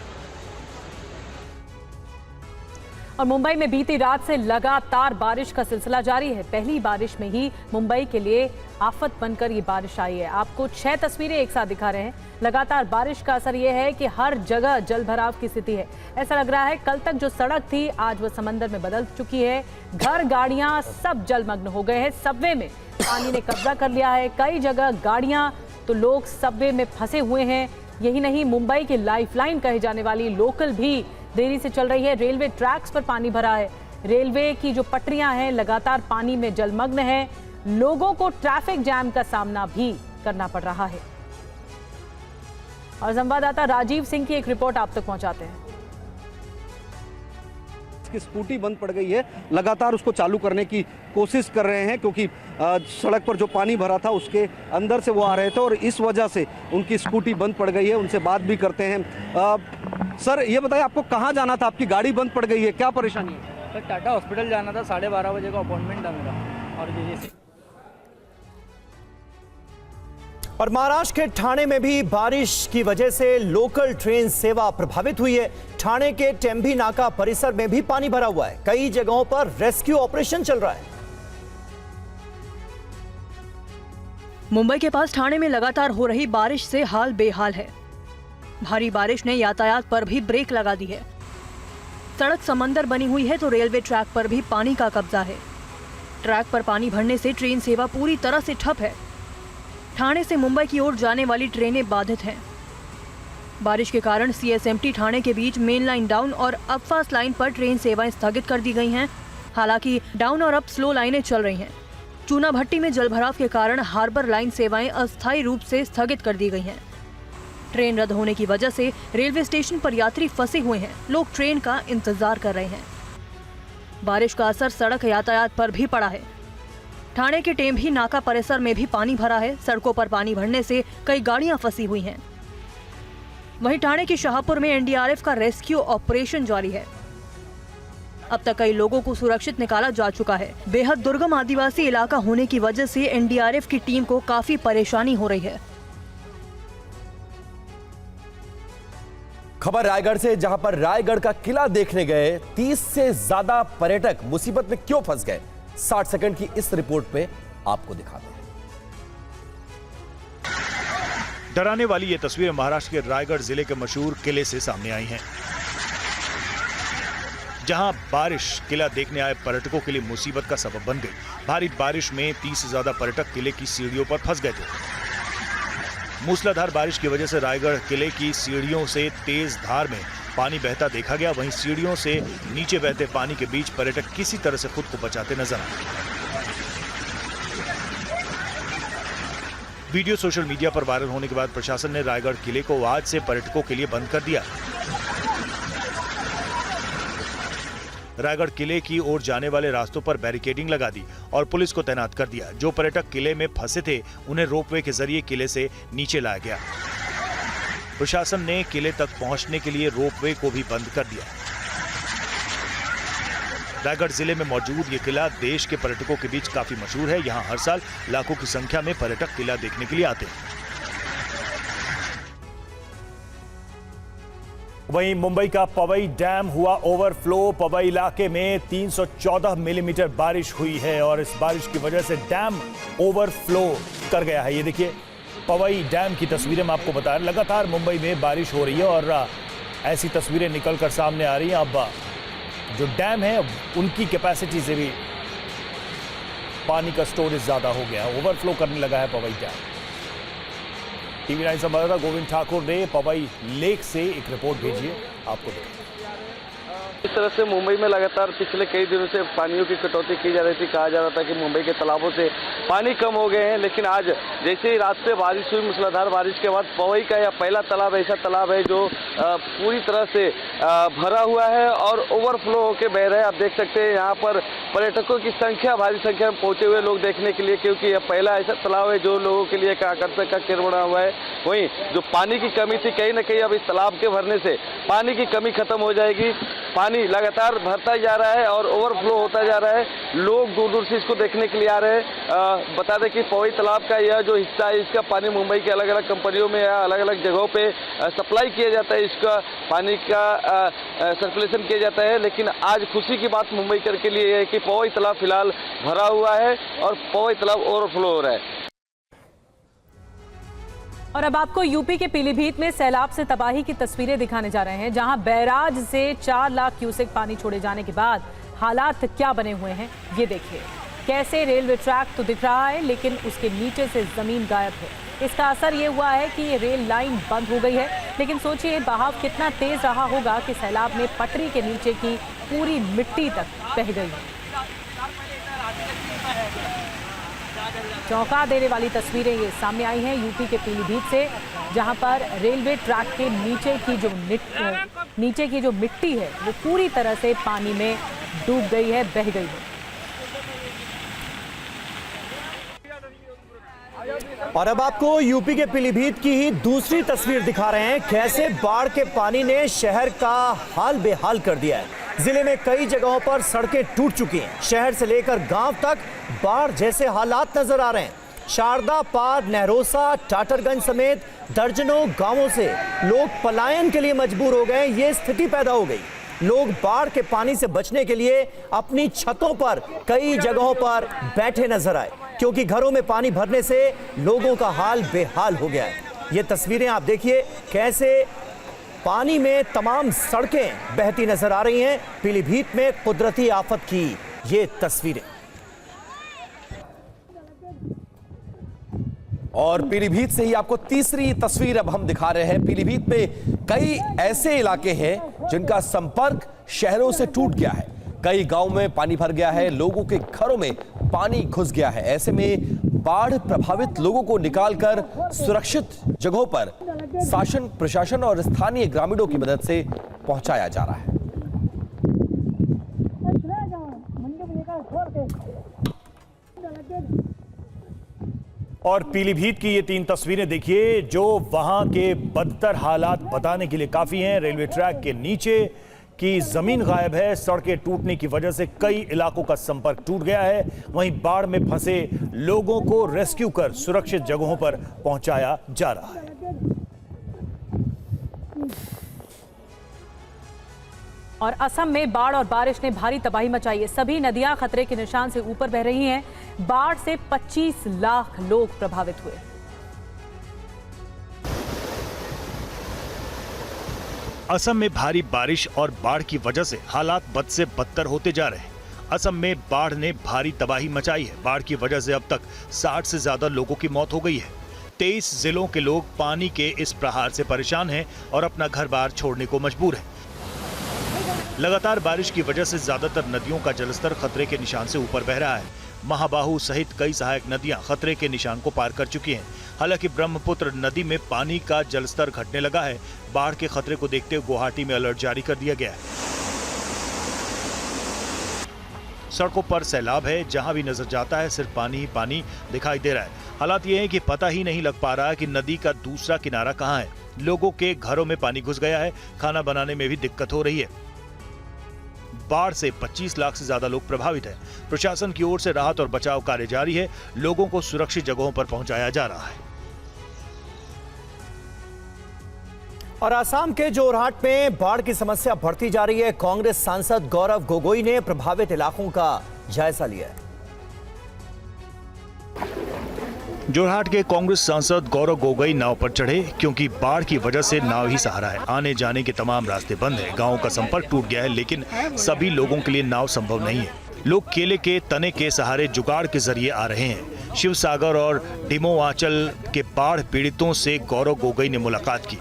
और मुंबई में बीती रात से लगातार बारिश का सिलसिला जारी है। पहली बारिश में ही मुंबई के लिए आफत बनकर ये बारिश आई है। आपको 6 तस्वीरें एक साथ दिखा रहे हैं। लगातार बारिश का असर ये है कि हर जगह जल भराव की स्थिति है। ऐसा लग रहा है कल तक जो सड़क थी आज वो समंदर में बदल चुकी है। घर, गाड़ियां सब जलमग्न हो गए हैं। सबवे में पानी ने कब्जा कर लिया है। कई जगह गाड़ियां तो लोग सबवे में फंसे हुए हैं। यही नहीं, मुंबई की लाइफलाइन कही जाने वाली लोकल भी देरी से चल रही है। रेलवे ट्रैक्स पर पानी भरा है। रेलवे की जो पटरियां हैं लगातार पानी में जलमग्न है। लोगों को ट्रैफिक जैम का सामना भी करना पड़ रहा है। और संवाददाता राजीव सिंह की एक रिपोर्ट आप तक पहुंचाते हैं। की स्कूटी बंद पड़ गई है, लगातार उसको चालू करने की कोशिश कर रहे हैं क्योंकि सड़क पर जो पानी भरा था उसके अंदर से वो आ रहे थे और इस वजह से उनकी स्कूटी बंद पड़ गई है। उनसे बात भी करते हैं। सर ये बताइए, आपको कहाँ जाना था? आपकी गाड़ी बंद पड़ गई है, क्या परेशानी है? सर टाटा हॉस्पिटल जाना था, 12:30 बजे का अपॉइंटमेंट था मेरा। और महाराष्ट्र के ठाणे में भी बारिश की वजह से लोकल ट्रेन सेवा प्रभावित हुई है। ठाणे के टेम्भी नाका परिसर में भी पानी भरा हुआ है। कई जगहों पर रेस्क्यू ऑपरेशन चल रहा है। मुंबई के पास ठाणे में लगातार हो रही बारिश से हाल बेहाल है। भारी बारिश ने यातायात पर भी ब्रेक लगा दी है। सड़क समंदर बनी हुई है तो रेलवे ट्रैक पर भी पानी का कब्जा है। ट्रैक पर पानी भरने से ट्रेन सेवा पूरी तरह से ठप है। ठाणे से मुंबई की ओर जाने वाली ट्रेनें बाधित हैं। बारिश के कारण सीएसएमटी ठाणे के बीच मेन लाइन डाउन और अप फास्ट लाइन पर ट्रेन सेवाएं स्थगित कर दी गई हैं। हालांकि डाउन और अप स्लो लाइनें चल रही हैं। चूना भट्टी में जलभराव के कारण हार्बर लाइन सेवाएं अस्थायी रूप से स्थगित कर दी गई हैं। ट्रेन रद्द होने की वजह से रेलवे स्टेशन पर यात्री फंसे हुए हैं। लोग ट्रेन का इंतजार कर रहे हैं। बारिश का असर सड़क यातायात पर भी पड़ा है। ठाणे के टेम्भी नाका परिसर में भी पानी भरा है। सड़कों पर पानी भरने से कई गाड़ियां फंसी हुई हैं। वहीं ठाणे के शाहपुर में एनडीआरएफ का रेस्क्यू ऑपरेशन जारी है। अब तक कई लोगों को सुरक्षित निकाला जा चुका है। बेहद दुर्गम आदिवासी इलाका होने की वजह से एनडीआरएफ की टीम को काफी परेशानी हो रही है। खबर रायगढ़ से, जहां पर रायगढ़ का किला देखने गए 30 से ज्यादा पर्यटक मुसीबत में क्यों फंस गए, 60 सेकंड की इस रिपोर्ट पे आपको दिखाते हैं। डराने वाली ये तस्वीरें महाराष्ट्र के रायगढ़ जिले के मशहूर किले से सामने आई हैं, जहां बारिश किला देखने आए पर्यटकों के लिए मुसीबत का सबब बन गई। भारी बारिश में 30 से ज्यादा पर्यटक किले की सीढ़ियों पर फंस गए थे। मूसलाधार बारिश की वजह से रायगढ़ किले की सीढ़ियों से तेज धार में पानी बहता देखा गया। वहीं सीढ़ियों से नीचे बहते पानी के बीच पर्यटक किसी तरह से खुद को बचाते नजर आए। वीडियो सोशल मीडिया पर वायरल होने के बाद प्रशासन ने रायगढ़ किले को आज से पर्यटकों के लिए बंद कर दिया। रायगढ़ किले की ओर जाने वाले रास्तों पर बैरिकेडिंग लगा दी और पुलिस को तैनात कर दिया। जो पर्यटक किले में फंसे थे उन्हें रोपवे के जरिए किले से नीचे लाया गया। प्रशासन ने किले तक पहुंचने के लिए रोपवे को भी बंद कर दिया। रायगढ़ जिले में मौजूद ये किला देश के पर्यटकों के बीच काफी मशहूर है। यहाँ हर साल लाखों की संख्या में पर्यटक किला देखने के लिए आते हैं। वहीं मुंबई का पवई डैम हुआ ओवरफ्लो। पवई इलाके में 314 मिलीमीटर बारिश हुई है और इस बारिश की वजह से डैम ओवरफ्लो कर गया है। ये देखिए पवई डैम की तस्वीरें मैं आपको बता रहा। लगातार मुंबई में बारिश हो रही है और ऐसी तस्वीरें निकलकर सामने आ रही हैं। अब जो डैम है उनकी कैपेसिटी से भी पानी का स्टोरेज ज्यादा हो गया है, ओवरफ्लो करने लगा है पवई डैम। टीवी 9 संवाददाता गोविंद ठाकुर ने पवई लेक से एक रिपोर्ट भेजी है, आपको दिखाएं। इस तरह से मुंबई में लगातार पिछले कई दिनों से पानियों की कटौती की जा रही थी। कहा जा रहा था कि मुंबई के तालाबों से पानी कम हो गए हैं, लेकिन आज जैसे ही रात से बारिश हुई, मूसलाधार बारिश के बाद पवई का यह पहला तालाब ऐसा तालाब है जो पूरी तरह से भरा हुआ है और ओवरफ्लो होकर बह रहा है। आप देख सकते हैं यहाँ पर पर्यटकों की संख्या भारी संख्या में पहुंचे हुए लोग देखने के लिए, क्योंकि यह पहला ऐसा तालाब है जो लोगों के लिए एक आकर्षक का केंद्र बना हुआ है। वहीं जो पानी की कमी थी, कहीं ना कहीं अब इस तालाब के भरने से पानी की कमी खत्म हो जाएगी। पानी लगातार भरता जा रहा है और ओवरफ्लो होता जा रहा है। लोग दूर दूर से इसको देखने के लिए आ रहे हैं। बता दें कि पवई तालाब का यह जो हिस्सा है, इसका पानी मुंबई के अलग अलग कंपनियों में या अलग अलग जगहों पे सप्लाई किया जाता है। इसका पानी का सर्कुलेशन किया जाता है। लेकिन आज खुशी की बात मुंबई के लिए है कि पवई तालाब फिलहाल भरा हुआ है और पवई तालाब ओवरफ्लो हो रहा है। और अब आपको यूपी के पीलीभीत में सैलाब से तबाही की तस्वीरें दिखाने जा रहे हैं, जहां बैराज से 4 लाख क्यूसेक पानी छोड़े जाने के बाद हालात क्या बने हुए हैं ये देखिए। कैसे रेलवे ट्रैक तो दिख रहा है लेकिन उसके नीचे से जमीन गायब है। इसका असर ये हुआ है कि ये रेल लाइन बंद हो गई है। लेकिन सोचिए बहाव कितना तेज रहा होगा कि सैलाब में पटरी के नीचे की पूरी मिट्टी तक बह गई है। चौंका देने वाली तस्वीरें ये सामने आई हैं यूपी के पीलीभीत से, जहां पर रेलवे ट्रैक के नीचे की जो मिट्टी है वो पूरी तरह से पानी में डूब गई है, बह गई है। और अब आपको यूपी के पीलीभीत की ही दूसरी तस्वीर दिखा रहे हैं, कैसे बाढ़ के पानी ने शहर का हाल बेहाल कर दिया है। जिले में कई जगहों पर सड़कें टूट चुकी हैं। शहर से लेकर गांव तक बाढ़ जैसे हालात नजर आ रहे हैं। शारदा पार, नेहरोसा, टाटरगंज समेत दर्जनों गांवों से लोग पलायन के लिए मजबूर हो गए। ये स्थिति पैदा हो गई। लोग बाढ़ के पानी से बचने के लिए अपनी छतों पर कई जगहों पर बैठे नजर आए, क्योंकि घरों में पानी भरने से लोगों का हाल बेहाल हो गया है। ये तस्वीरें आप देखिए, कैसे पानी में तमाम सड़कें बहती नजर आ रही हैं। पीलीभीत में कुदरती आफत की ये तस्वीरें। और पीलीभीत से ही आपको तीसरी तस्वीर अब हम दिखा रहे हैं। पीलीभीत में कई ऐसे इलाके हैं जिनका संपर्क शहरों से टूट गया है। कई गांव में पानी भर गया है, लोगों के घरों में पानी घुस गया है। ऐसे में बाढ़ प्रभावित लोगों को निकालकर सुरक्षित जगहों पर शासन, प्रशासन और स्थानीय ग्रामीणों की मदद से पहुंचाया जा रहा है। और पीलीभीत की ये 3 तस्वीरें देखिए जो वहां के बदतर हालात बताने के लिए काफी हैं। रेलवे ट्रैक के नीचे की जमीन गायब है, सड़कें टूटने की वजह से कई इलाकों का संपर्क टूट गया है। वहीं बाढ़ में फंसे लोगों को रेस्क्यू कर सुरक्षित जगहों पर पहुंचाया जा रहा है। और असम में बाढ़ और बारिश ने भारी तबाही मचाई है। सभी नदियां खतरे के निशान से ऊपर बह रही हैं। बाढ़ से 25 लाख लोग प्रभावित हुए। असम में भारी बारिश और बाढ़ की वजह से हालात बद से बदतर होते जा रहे हैं। असम में बाढ़ ने भारी तबाही मचाई है। बाढ़ की वजह से अब तक 60 से ज्यादा लोगों की मौत हो गई है। 23 जिलों के लोग पानी के इस प्रहार से परेशान हैं और अपना घर बार छोड़ने को मजबूर हैं। लगातार बारिश की वजह से ज्यादातर नदियों का जलस्तर खतरे के निशान से ऊपर बह रहा है। महाबाहु सहित कई सहायक नदियां खतरे के निशान को पार कर चुकी हैं। हालांकि ब्रह्मपुत्र नदी में पानी का जलस्तर घटने लगा है। बाढ़ के खतरे को देखते हुए गुवाहाटी में अलर्ट जारी कर दिया गया है। सड़कों पर सैलाब है, जहां भी नजर जाता है सिर्फ पानी ही पानी दिखाई दे रहा है। हालात ये है कि पता ही नहीं लग पा रहा कि नदी का दूसरा किनारा कहां है। लोगों के घरों में पानी घुस गया है, खाना बनाने में भी दिक्कत हो रही है। बाढ़ से 25 लाख से ज्यादा लोग प्रभावित हैं। प्रशासन की ओर से राहत और बचाव कार्य जारी है। लोगों को सुरक्षित जगहों पर पहुंचाया जा रहा है। और असम के जोरहाट में बाढ़ की समस्या बढ़ती जा रही है। कांग्रेस सांसद गौरव गोगोई ने प्रभावित इलाकों का जायजा लिया है। जोरहाट के कांग्रेस सांसद गौरव गोगोई नाव पर चढ़े क्योंकि बाढ़ की वजह से नाव ही सहारा है। आने जाने के तमाम रास्ते बंद हैं। गांव का संपर्क टूट गया है, लेकिन सभी लोगों के लिए नाव संभव नहीं है। लोग केले के तने के सहारे जुगाड़ के जरिए आ रहे हैं। शिवसागर और डिमोआंचल के बाढ़ पीड़ितों से गौरव गोगोई ने मुलाकात की।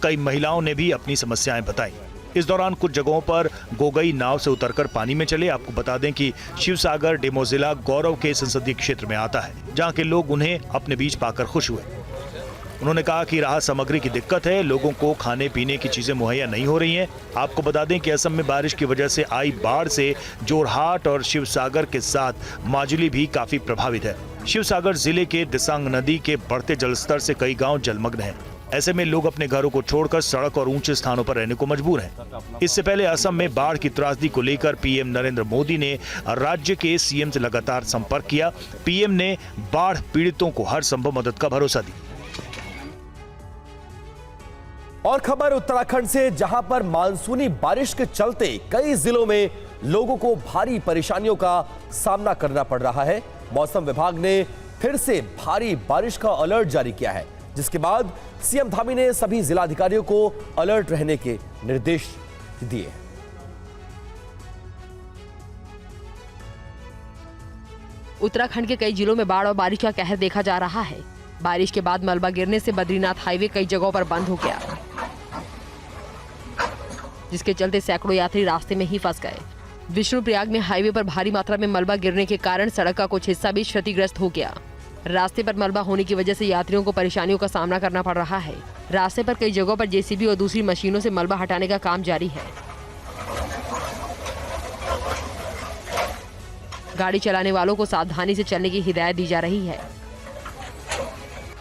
कई महिलाओं ने भी अपनी समस्याएं बताई। इस दौरान कुछ जगहों पर गोगोई नाव से उतरकर पानी में चले। आपको बता दें कि शिवसागर डेमो जिला गौरव के संसदीय क्षेत्र में आता है, जहां के लोग उन्हें अपने बीच पाकर खुश हुए। उन्होंने कहा कि राहत सामग्री की दिक्कत है, लोगों को खाने पीने की चीजें मुहैया नहीं हो रही हैं। आपको बता दें कि असम में बारिश की वजह से आई बाढ़ से जोरहाट और शिवसागर के साथ माजुली भी काफी प्रभावित है। शिवसागर जिले के दिसांग नदी के बढ़ते जलस्तर से कई गाँव जलमग्न हैं। ऐसे में लोग अपने घरों को छोड़कर सड़क और ऊंचे स्थानों पर रहने को मजबूर हैं। इससे पहले असम में बाढ़ की त्रासदी को लेकर पीएम नरेंद्र मोदी ने राज्य के सीएम से लगातार संपर्क किया। पीएम ने बाढ़ पीड़ितों को हर संभव मदद का भरोसा दिया। और खबर उत्तराखंड से, जहां पर मानसूनी बारिश के चलते कई जिलों में लोगों को भारी परेशानियों का सामना करना पड़ रहा है। मौसम विभाग ने फिर से भारी बारिश का अलर्ट जारी किया है, जिसके बाद सीएम धामी ने सभी जिलाधिकारियों को अलर्ट रहने के निर्देश दिए। उत्तराखंड के कई जिलों में बाढ़ और बारिश का कहर देखा जा रहा है। बारिश के बाद मलबा गिरने से बद्रीनाथ हाईवे कई जगहों पर बंद हो गया, जिसके चलते सैकड़ों यात्री रास्ते में ही फंस गए। विष्णुप्रयाग में हाईवे पर भारी मात्रा में मलबा गिरने के कारण सड़क का कुछ हिस्सा भी क्षतिग्रस्त हो गया। रास्ते पर मलबा होने की वजह से यात्रियों को परेशानियों का सामना करना पड़ रहा है। रास्ते पर कई जगहों पर जेसीबी और दूसरी मशीनों से मलबा हटाने का काम जारी है। गाड़ी चलाने वालों को सावधानी से चलने की हिदायत दी जा रही है।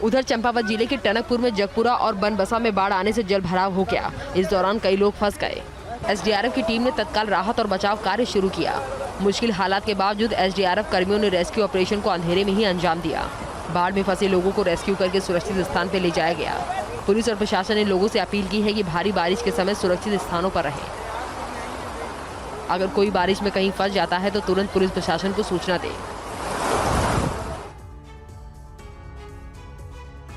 उधर चंपावत जिले के टनकपुर में जगपुरा और बनबसा में बाढ़ आने से जल भराव हो गया। इस दौरान कई लोग फंस गए। एसडीआरएफ की टीम ने तत्काल राहत और बचाव कार्य शुरू किया। मुश्किल हालात के बावजूद एसडीआरएफ कर्मियों ने रेस्क्यू ऑपरेशन को अंधेरे में ही अंजाम दिया। बाढ़ में फंसे लोगों को रेस्क्यू करके सुरक्षित स्थान पर ले जाया गया। पुलिस और प्रशासन ने लोगों से अपील की है कि भारी बारिश के समय सुरक्षित स्थानों पर रहें। अगर कोई बारिश में कहीं फंस जाता है तो तुरंत पुलिस प्रशासन को सूचना दें।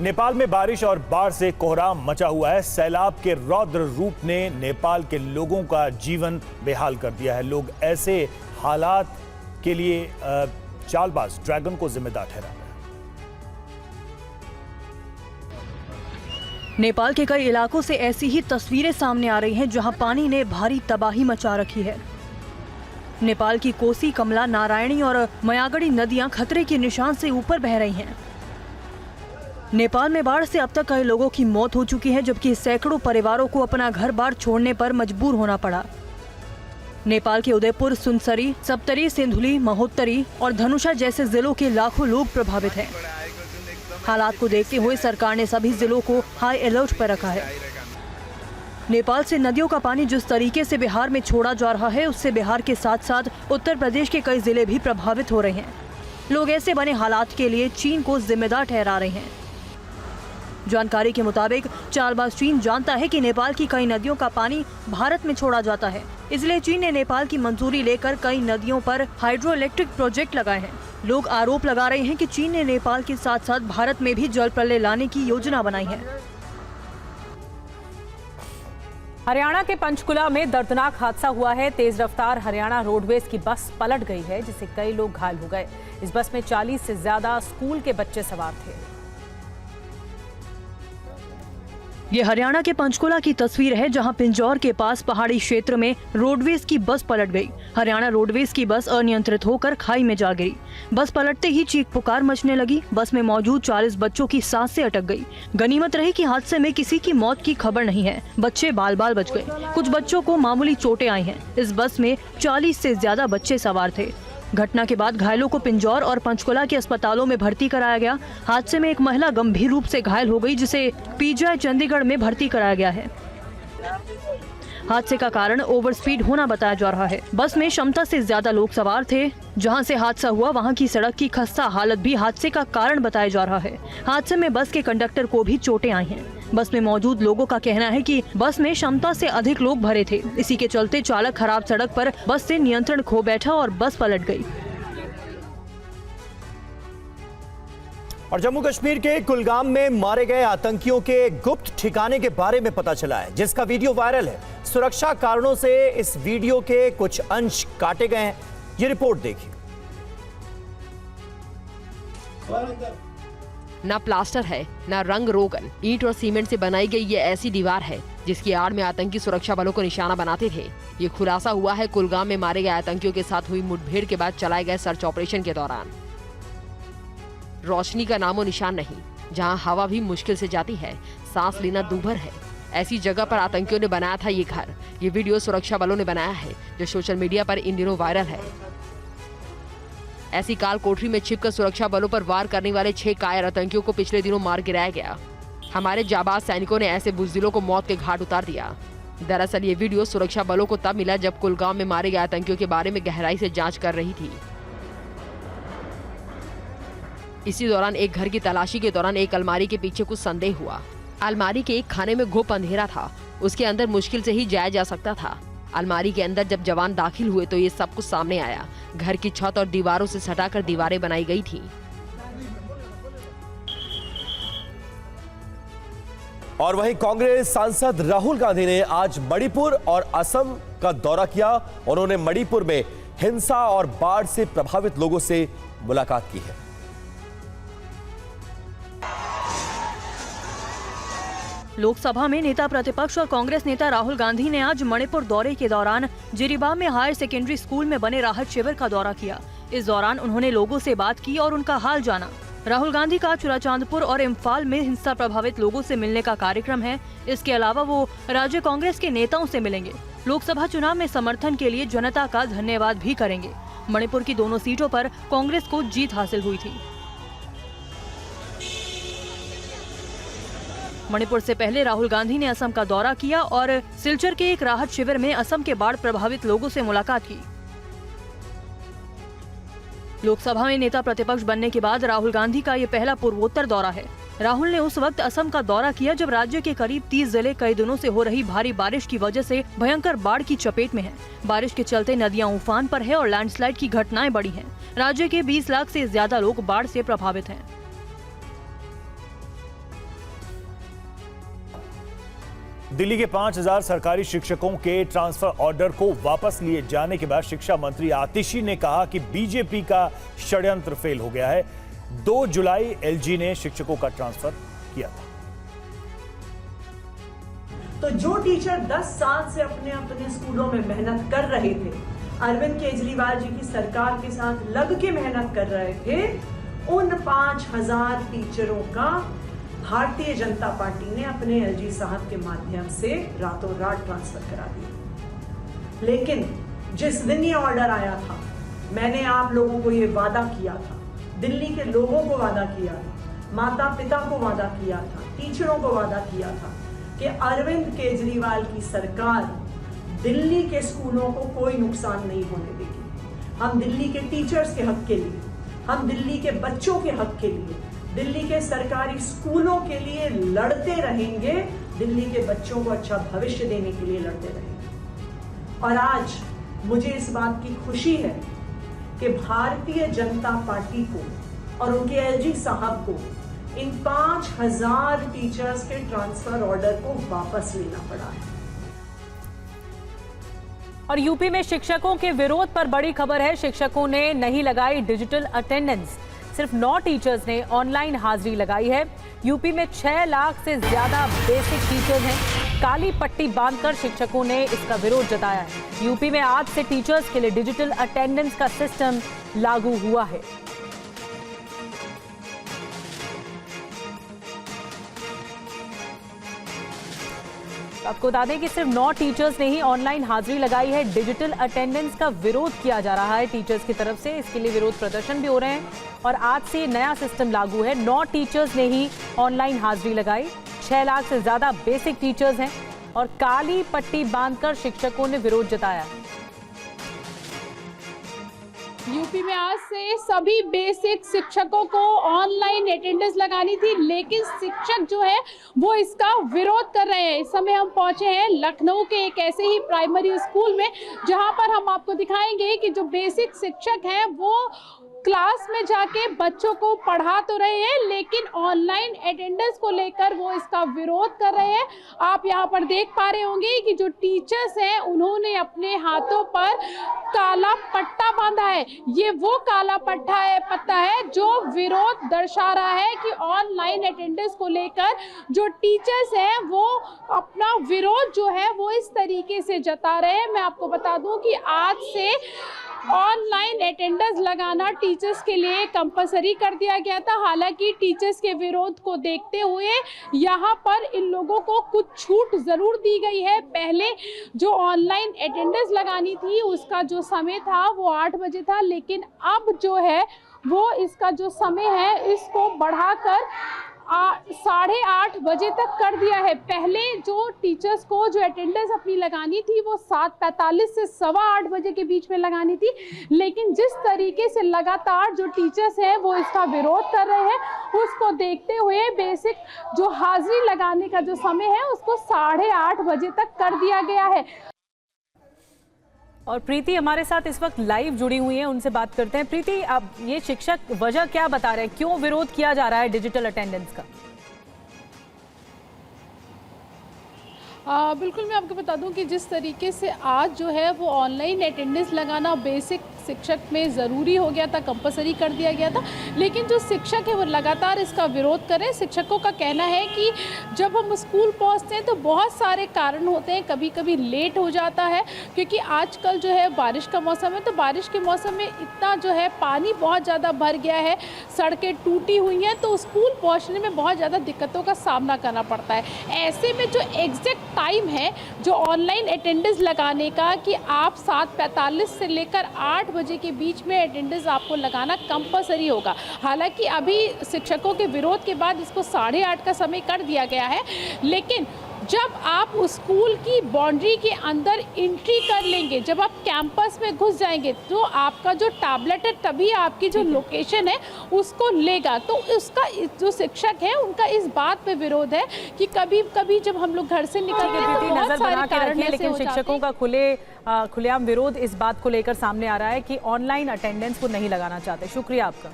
नेपाल में बारिश और बाढ़ से कोहराम मचा हुआ है। सैलाब के रौद्र रूप ने नेपाल के लोगों का जीवन बेहाल कर दिया है। लोग ऐसे हालात के लिए चालबाज ड्रैगन को जिम्मेदार ठहरा रहे हैं। नेपाल के कई इलाकों से ऐसी ही तस्वीरें सामने आ रही हैं जहां पानी ने भारी तबाही मचा रखी है। नेपाल की कोसी, कमला, नारायणी और मयागढ़ी नदियां खतरे के निशान से ऊपर बह रही हैं। नेपाल में बाढ़ से अब तक कई लोगों की मौत हो चुकी है, जबकि सैकड़ों परिवारों को अपना घर-बार छोड़ने पर मजबूर होना पड़ा। नेपाल के उदयपुर, सुनसरी, सप्तरी, सिंधुली, महोत्तरी और धनुषा जैसे जिलों के लाखों लोग प्रभावित हैं। हालात को देखते हुए सरकार ने सभी जिलों को हाई अलर्ट पर रखा है। नेपाल से नदियों का पानी जिस तरीके से बिहार में छोड़ा जा रहा है, उससे बिहार के साथ साथ उत्तर प्रदेश के कई जिले भी प्रभावित हो रहे हैं। लोग ऐसे बने हालात के लिए चीन को जिम्मेदार ठहरा रहे हैं। जानकारी के मुताबिक चालबाज चीन जानता है कि नेपाल की कई नदियों का पानी भारत में छोड़ा जाता है, इसलिए चीन ने नेपाल की मंजूरी लेकर कई नदियों पर हाइड्रो इलेक्ट्रिक प्रोजेक्ट लगाए हैं। लोग आरोप लगा रहे हैं कि चीन ने नेपाल के साथ साथ भारत में भी जल प्रलय लाने की योजना बनाई है। हरियाणा के पंचकुला में दर्दनाक हादसा हुआ है। तेज रफ्तार हरियाणा रोडवेज की बस पलट गई है, जिससे कई लोग घायल हो गए। इस बस में 40 से ज्यादा स्कूल के बच्चे सवार थे। ये हरियाणा के पंचकुला की तस्वीर है, जहां पिंजौर के पास पहाड़ी क्षेत्र में रोडवेज की बस पलट गई। हरियाणा रोडवेज की बस अनियंत्रित होकर खाई में जा गिरी। बस पलटते ही चीख पुकार मचने लगी। बस में मौजूद 40 बच्चों की सांसें अटक गई। गनीमत रही कि हादसे में किसी की मौत की खबर नहीं है। बच्चे बाल बाल बच गए। कुछ बच्चों को मामूली चोटें आई हैं। इस बस में 40 से ज्यादा बच्चे सवार थे। घटना के बाद घायलों को पिंजौर और पंचकुला के अस्पतालों में भर्ती कराया गया। हादसे में एक महिला गंभीर रूप से घायल हो गई, जिसे पीजीआई चंडीगढ़ में भर्ती कराया गया है। हादसे का कारण ओवर स्पीड होना बताया जा रहा है। बस में क्षमता से ज्यादा लोग सवार थे। जहां से हादसा हुआ वहां की सड़क की खस्ता हालत भी हादसे का कारण बताया जा रहा है। हादसे में बस के कंडक्टर को भी चोटें आई हैं। बस में मौजूद लोगों का कहना है कि बस में क्षमता से अधिक लोग भरे थे। इसी के चलते चालक खराब सड़क पर बस से नियंत्रण खो बैठा और बस पलट गई। और जम्मू कश्मीर के कुलगाम में मारे गए आतंकियों के गुप्त ठिकाने के बारे में पता चला है, जिसका वीडियो वायरल है। सुरक्षा कारणों से इस वीडियो के कुछ अंश काटे गए हैं। ये रिपोर्ट देखिए। ना प्लास्टर है, ना रंग रोगन। ईंट और सीमेंट से बनाई गई ये ऐसी दीवार है जिसकी आड़ में आतंकी सुरक्षा बलों को निशाना बनाते थे। ये खुलासा हुआ है कुलगाम में मारे गए आतंकियों के साथ हुई मुठभेड़ के बाद चलाए गए सर्च ऑपरेशन के दौरान। रोशनी का नामो निशान नहीं, जहां हवा भी मुश्किल से जाती है, सांस लेना दूभर है। ऐसी जगह पर आतंकियों ने बनाया था ये घर। ये वीडियो सुरक्षा बलों ने बनाया है, जो सोशल मीडिया पर इन दिनों वायरल है। ऐसी काल कोठरी में छिपकर सुरक्षा बलों पर वार करने वाले 6 कायर आतंकियों को पिछले दिनों मार गिराया गया। हमारे जाबाज सैनिकों ने ऐसे बुजदिलों को मौत के घाट उतार दिया। दरअसल ये वीडियो सुरक्षा बलों को तब मिला जब कुलगाम में मारे गए आतंकियों के बारे में गहराई से जांच कर रही थी। इसी दौरान एक घर की तलाशी के दौरान एक अलमारी के पीछे कुछ संदेह हुआ। अलमारी के एक खाने में घुप अंधेरा था, उसके अंदर मुश्किल से ही जाया जा सकता था। अलमारी के अंदर जब जवान दाखिल हुए तो ये सब कुछ सामने आया। घर की छत और दीवारों से सटाकर दीवारें बनाई गई थी। और वहीं कांग्रेस सांसद राहुल गांधी ने आज मणिपुर और असम का दौरा किया। उन्होंने मणिपुर में हिंसा और बाढ़ से प्रभावित लोगों से मुलाकात की है। लोकसभा में नेता प्रतिपक्ष और कांग्रेस नेता राहुल गांधी ने आज मणिपुर दौरे के दौरान जिरीबाम में हायर सेकेंडरी स्कूल में बने राहत शिविर का दौरा किया। इस दौरान उन्होंने लोगों से बात की और उनका हाल जाना। राहुल गांधी का चुराचांदपुर और इम्फाल में हिंसा प्रभावित लोगों से मिलने का कार्यक्रम है। इसके अलावा वो राज्य कांग्रेस के नेताओं से मिलेंगे। लोकसभा चुनाव में समर्थन के लिए जनता का धन्यवाद भी करेंगे। मणिपुर की दोनों सीटों पर कांग्रेस को जीत हासिल हुई थी। मणिपुर से पहले राहुल गांधी ने असम का दौरा किया और सिलचर के एक राहत शिविर में असम के बाढ़ प्रभावित लोगों से मुलाकात की। लोकसभा में नेता प्रतिपक्ष बनने के बाद राहुल गांधी का ये पहला पूर्वोत्तर दौरा है। राहुल ने उस वक्त असम का दौरा किया जब राज्य के करीब 30 जिले कई दिनों से हो रही भारी बारिश की वजह से भयंकर बाढ़ की चपेट में हैं। बारिश के चलते नदियां उफान पर है और लैंडस्लाइड की घटनाएं बढ़ी हैं। राज्य के 20 लाख से ज्यादा लोग बाढ़ से प्रभावित हैं। दिल्ली के 5000 सरकारी शिक्षकों के ट्रांसफर ऑर्डर को वापस लिए जाने के बाद शिक्षा मंत्री आतिशी ने कहा कि बीजेपी का षड्यंत्र फेल हो गया है। 2 जुलाई एलजी ने शिक्षकों का ट्रांसफर किया था। तो जो टीचर 10 साल से अपने अपने स्कूलों में मेहनत कर रहे थे, अरविंद केजरीवाल जी की सरकार के साथ लग के मेहनत कर रहे थे, उन 5000 टीचरों का भारतीय जनता पार्टी ने अपने एलजी साहब के माध्यम से रातों रात ट्रांसफर करा दिया। लेकिन जिस दिन ये ऑर्डर आया था, मैंने आप लोगों को ये वादा किया था, दिल्ली के लोगों को वादा किया था, माता पिता को वादा किया था, टीचरों को वादा किया था कि अरविंद केजरीवाल की सरकार दिल्ली के स्कूलों को कोई नुकसान नहीं होने देगी। हम दिल्ली के टीचर्स के हक के लिए, हम दिल्ली के बच्चों के हक के लिए, दिल्ली के सरकारी स्कूलों के लिए लड़ते रहेंगे, दिल्ली के बच्चों को अच्छा भविष्य देने के लिए लड़ते रहेंगे। और आज मुझे इस बात की खुशी है कि भारतीय जनता पार्टी को और उनके एलजी साहब को इन 5000 टीचर्स के ट्रांसफर ऑर्डर को वापस लेना पड़ा है। और यूपी में शिक्षकों के विरोध पर बड़ी खबर है। शिक्षकों ने नहीं लगाई डिजिटल अटेंडेंस, सिर्फ 9 टीचर्स ने ऑनलाइन हाजिरी लगाई है। यूपी में 6 लाख से ज्यादा बेसिक टीचर्स हैं। काली पट्टी बांधकर शिक्षकों ने इसका विरोध जताया है। यूपी में आज से टीचर्स के लिए डिजिटल अटेंडेंस का सिस्टम लागू हुआ है। आपको बता दें कि सिर्फ 9 टीचर्स ने ही ऑनलाइन हाजिरी लगाई है। डिजिटल अटेंडेंस का विरोध किया जा रहा है टीचर्स की तरफ से। इसके लिए विरोध प्रदर्शन भी हो रहे हैं और आज से नया सिस्टम लागू है। 9 टीचर्स ने ही ऑनलाइन हाजिरी लगाई। 6 लाख से ज्यादा बेसिक टीचर्स हैं और काली पट्टी बांधकर शिक्षकों ने विरोध जताया। यूपी में आज से सभी बेसिक शिक्षकों को ऑनलाइन अटेंडेंस लगानी थी, लेकिन शिक्षक जो है वो इसका विरोध कर रहे हैं। इस समय हम पहुंचे हैं लखनऊ के एक ऐसे ही प्राइमरी स्कूल में, जहां पर हम आपको दिखाएंगे कि जो बेसिक शिक्षक हैं वो क्लास में जाके बच्चों को पढ़ा तो रहे हैं, लेकिन ऑनलाइन अटेंडेंस को लेकर वो इसका विरोध कर रहे हैं। आप यहाँ पर देख पा रहे होंगे कि जो टीचर्स हैं उन्होंने अपने हाथों पर काला पट्टा बांधा है। ये वो काला पट्टा है जो विरोध दर्शा रहा है कि ऑनलाइन अटेंडेंस को लेकर जो टीचर्स हैं वो अपना विरोध जो है वो इस तरीके से जता रहे हैं। मैं आपको बता दूं कि आज से ऑनलाइन अटेंडेंस लगाना टीचर्स के लिए कंपलसरी कर दिया गया था। हालांकि टीचर्स के विरोध को देखते हुए यहाँ पर इन लोगों को कुछ छूट ज़रूर दी गई है। पहले जो ऑनलाइन अटेंडेंस लगानी थी उसका जो समय था वो 8 बजे था, लेकिन अब जो है वो इसका जो समय है इसको बढ़ाकर 8:30 बजे तक कर दिया है। पहले जो टीचर्स को जो अटेंडेंस अपनी लगानी थी वो 7:45 से 8:15 बजे के बीच में लगानी थी, लेकिन जिस तरीके से लगातार जो टीचर्स हैं वो इसका विरोध कर रहे हैं, उसको देखते हुए बेसिक जो हाजिरी लगाने का जो समय है उसको 8:30 बजे तक कर दिया गया है। और प्रीति हमारे साथ इस वक्त लाइव जुड़ी हुई है, उनसे बात करते हैं। प्रीति, अब ये शिक्षक वजह क्या बता रहे हैं, क्यों विरोध किया जा रहा है डिजिटल अटेंडेंस का? बिल्कुल, मैं आपको बता दूं कि जिस तरीके से आज जो है वो ऑनलाइन अटेंडेंस लगाना बेसिक शिक्षक में ज़रूरी हो गया था, कंपलसरी कर दिया गया था, लेकिन जो शिक्षक है वो लगातार इसका विरोध कर रहे हैं। शिक्षकों का कहना है कि जब हम स्कूल पहुंचते हैं तो बहुत सारे कारण होते हैं, कभी कभी लेट हो जाता है, क्योंकि आजकल जो है बारिश का मौसम है, तो बारिश के मौसम में इतना जो है पानी बहुत ज़्यादा भर गया है, सड़कें टूटी हुई हैं, तो स्कूल पहुँचने में बहुत ज़्यादा दिक्कतों का सामना करना पड़ता है। ऐसे में जो एग्जैक्ट टाइम है जो ऑनलाइन अटेंडेंस लगाने का कि आप 7:45 से लेकर 8 बजे के बीच में अटेंडेंस आपको लगाना कंपलसरी होगा। हालांकि अभी शिक्षकों के विरोध के बाद इसको 8:30 का समय कर दिया गया है, लेकिन जब आप स्कूल की बाउंड्री के अंदर एंट्री कर लेंगे, जब आप कैंपस में घुस जाएंगे तो आपका जो टैबलेट है तभी आपकी जो लोकेशन है उसको लेगा। तो उसका जो शिक्षक है उनका इस बात पे विरोध है कि कभी कभी जब हम लोग घर से निकलते हैं तो बहुत सारे कारण ऐसे लेकिन शिक्षकों का खुलेआम विरोध इस बात को लेकर सामने आ रहा है कि ऑनलाइन अटेंडेंस को नहीं लगाना चाहते। शुक्रिया आपका।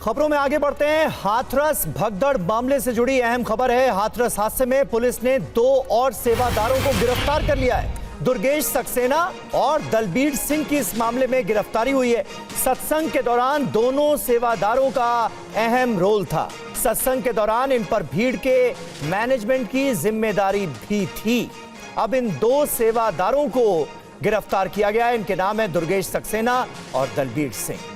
खबरों में आगे बढ़ते हैं। हाथरस भगदड़ मामले से जुड़ी अहम खबर है। हाथरस हादसे में पुलिस ने 2 और सेवादारों को गिरफ्तार कर लिया है। दुर्गेश सक्सेना और दलबीर सिंह की इस मामले में गिरफ्तारी हुई है। सत्संग के दौरान दोनों सेवादारों का अहम रोल था। सत्संग के दौरान इन पर भीड़ के मैनेजमेंट की जिम्मेदारी भी थी। अब इन 2 सेवादारों को गिरफ्तार किया गया है। इनके नाम है दुर्गेश सक्सेना और दलबीर सिंह।